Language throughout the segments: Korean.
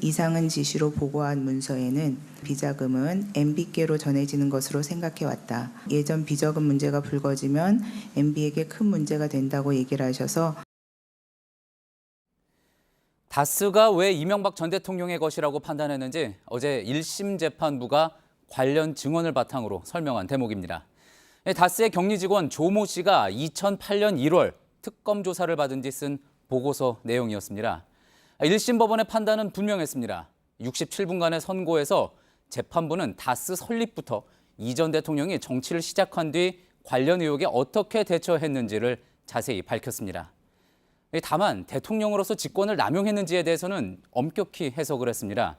이상은 지시로 보고한 문서에는 비자금은 MB께로 전해지는 것으로 생각해왔다. 예전 비자금 문제가 불거지면 MB에게 큰 문제가 된다고 얘기를 하셔서 다스가 왜 이명박 전 대통령의 것이라고 판단했는지 어제 1심 재판부가 관련 증언을 바탕으로 설명한 대목입니다. 다스의 격리 직원 조모 씨가 2008년 1월 특검 조사를 받은 뒤 쓴 보고서 내용이었습니다. 1심 법원의 판단은 분명했습니다. 67분간의 선고에서 재판부는 다스 설립부터 이 전 대통령이 정치를 시작한 뒤 관련 의혹에 어떻게 대처했는지를 자세히 밝혔습니다. 다만 대통령으로서 직권을 남용했는지에 대해서는 엄격히 해석을 했습니다.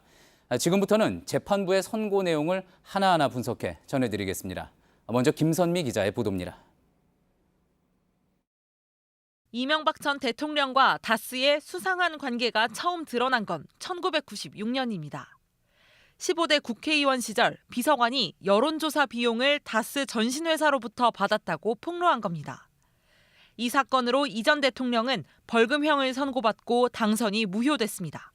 지금부터는 재판부의 선고 내용을 하나하나 분석해 전해드리겠습니다. 먼저 김선미 기자의 보도입니다. 이명박 전 대통령과 다스의 수상한 관계가 처음 드러난 건 1996년입니다. 15대 국회의원 시절 비서관이 여론조사 비용을 다스 전신회사로부터 받았다고 폭로한 겁니다. 이 사건으로 이 전 대통령은 벌금형을 선고받고 당선이 무효됐습니다.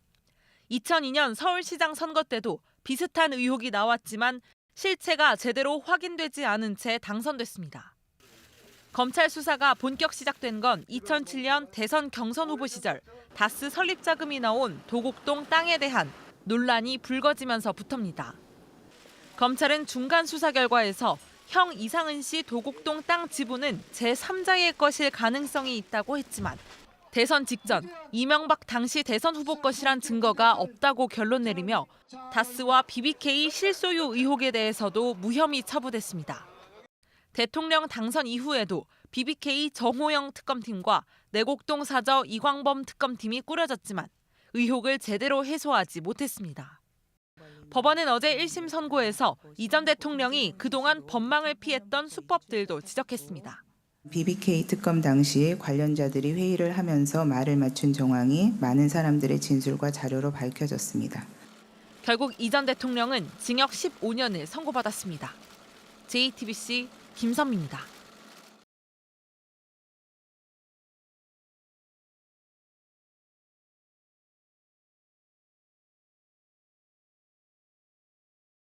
2002년 서울시장 선거 때도 비슷한 의혹이 나왔지만 실체가 제대로 확인되지 않은 채 당선됐습니다. 검찰 수사가 본격 시작된 건 2007년 대선 경선 후보 시절 다스 설립 자금이 나온 도곡동 땅에 대한 논란이 불거지면서부터입니다. 검찰은 중간 수사 결과에서 형 이상은 씨 도곡동 땅 지분은 제3자의 것일 가능성이 있다고 했지만 대선 직전 이명박 당시 대선 후보 것이란 증거가 없다고 결론 내리며 다스와 BBK 실소유 의혹에 대해서도 무혐의 처분했습니다. 대통령 당선 이후에도 BBK 정호영 특검팀과 내곡동 사저 이광범 특검팀이 꾸려졌지만 의혹을 제대로 해소하지 못했습니다. 법원은 어제 1심 선고에서 이 전 대통령이 그동안 법망을 피했던 수법들도 지적했습니다. BBK 특검 당시 관련자들이 회의를 하면서 말을 맞춘 정황이 많은 사람들의 진술과 자료로 밝혀졌습니다. 결국 이 전 대통령은 징역 15년을 선고받았습니다. JTBC 김선미입니다.